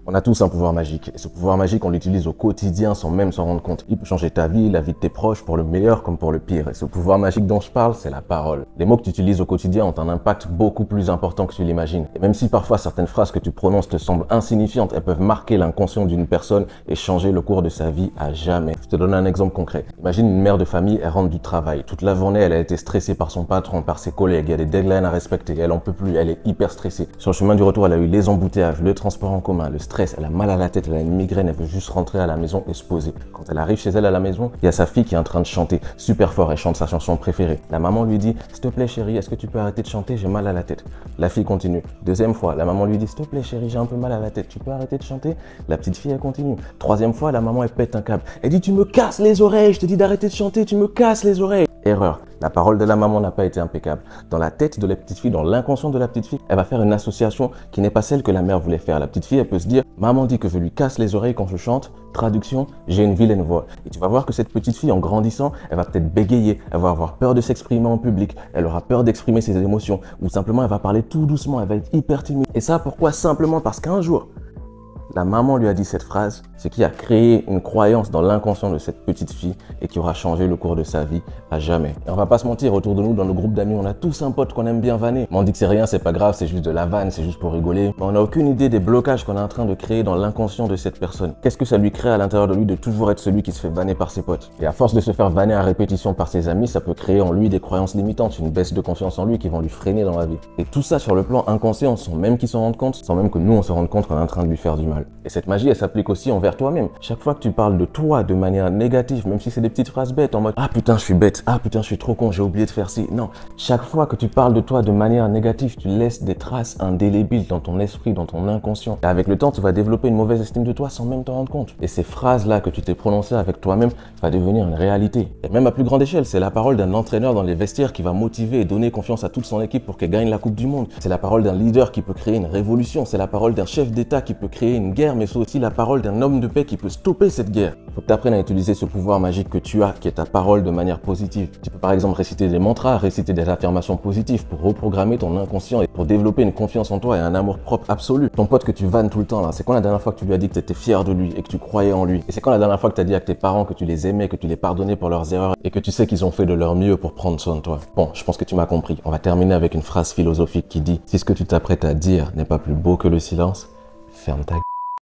On a tous un pouvoir magique, et ce pouvoir magique, on l'utilise au quotidien sans même s'en rendre compte. Il peut changer ta vie, la vie de tes proches, pour le meilleur comme pour le pire. Et ce pouvoir magique dont je parle, c'est la parole. Les mots que tu utilises au quotidien ont un impact beaucoup plus important que tu l'imagines. Et même si parfois certaines phrases que tu prononces te semblent insignifiantes, elles peuvent marquer l'inconscient d'une personne et changer le cours de sa vie à jamais. Je te donne un exemple concret. Imagine une mère de famille, elle rentre du travail. Toute la journée, elle a été stressée par son patron, par ses collègues. Il y a des deadlines à respecter. Elle en peut plus, elle est hyper stressée. Sur le chemin du retour, elle a eu les embouteillages, le transport en commun, le stress, elle a mal à la tête, elle a une migraine, elle veut juste rentrer à la maison et se poser. Quand elle arrive chez elle à la maison, il y a sa fille qui est en train de chanter super fort, elle chante sa chanson préférée. La maman lui dit « S'il te plaît chérie, est-ce que tu peux arrêter de chanter, j'ai mal à la tête ?» La fille continue. Deuxième fois, la maman lui dit « S'il te plaît chérie, j'ai un peu mal à la tête, tu peux arrêter de chanter ?» La petite fille, elle continue. Troisième fois, la maman, elle pète un câble. Elle dit « Tu me casses les oreilles, je te dis d'arrêter de chanter, tu me casses les oreilles !» Erreur. La parole de la maman n'a pas été impeccable. Dans la tête de la petite fille, dans l'inconscient de la petite fille, elle va faire une association qui n'est pas celle que la mère voulait faire. La petite fille, elle peut se dire « Maman dit que je lui casse les oreilles quand je chante. Traduction, j'ai une vilaine voix. » Et tu vas voir que cette petite fille, en grandissant, elle va peut-être bégayer, elle va avoir peur de s'exprimer en public, elle aura peur d'exprimer ses émotions, ou simplement elle va parler tout doucement, elle va être hyper timide. Et ça, pourquoi? Simplement parce qu'un jour, la maman lui a dit cette phrase, ce qui a créé une croyance dans l'inconscient de cette petite fille et qui aura changé le cours de sa vie à jamais. Et on va pas se mentir, autour de nous, dans nos groupes d'amis, on a tous un pote qu'on aime bien vanner. Mais on dit que c'est rien, c'est pas grave, c'est juste de la vanne, c'est juste pour rigoler. Mais on n'a aucune idée des blocages qu'on est en train de créer dans l'inconscient de cette personne. Qu'est-ce que ça lui crée à l'intérieur de lui de toujours être celui qui se fait vanner par ses potes? Et à force de se faire vanner à répétition par ses amis, ça peut créer en lui des croyances limitantes, une baisse de confiance en lui qui vont lui freiner dans la vie. Et tout ça sur le plan inconscient, sans même qu'il s'en rende compte, sans même que nous on se rende compte qu'on est en train de lui faire du mal. Et cette magie, elle s'applique aussi envers toi-même. Chaque fois que tu parles de toi de manière négative, même si c'est des petites phrases bêtes en mode « Ah putain, je suis bête. Ah putain, je suis trop con, j'ai oublié de faire ci. » Non, chaque fois que tu parles de toi de manière négative, tu laisses des traces indélébiles dans ton esprit, dans ton inconscient. Et avec le temps, tu vas développer une mauvaise estime de toi sans même t'en rendre compte. Et ces phrases-là que tu t'es prononcées avec toi-même va devenir une réalité. Et même à plus grande échelle, c'est la parole d'un entraîneur dans les vestiaires qui va motiver et donner confiance à toute son équipe pour qu'elle gagne la Coupe du Monde. C'est la parole d'un leader qui peut créer une révolution. C'est la parole d'un chef d'État qui peut créer une guerre, mais c'est aussi la parole d'un homme de paix qui peut stopper cette guerre. Il faut que tu apprennes à utiliser ce pouvoir magique que tu as, qui est ta parole, de manière positive. Tu peux par exemple réciter des mantras, réciter des affirmations positives pour reprogrammer ton inconscient et pour développer une confiance en toi et un amour propre absolu. Ton pote que tu vannes tout le temps là, c'est quand la dernière fois que tu lui as dit que tu étais fier de lui et que tu croyais en lui? Et c'est quand la dernière fois que tu as dit à tes parents que tu les aimais, que tu les pardonnais pour leurs erreurs et que tu sais qu'ils ont fait de leur mieux pour prendre soin de toi? Bon, je pense que tu m'as compris. On va terminer avec une phrase philosophique qui dit « Si ce que tu t'apprêtes à dire n'est pas plus beau que le silence, ferme ta gueule. »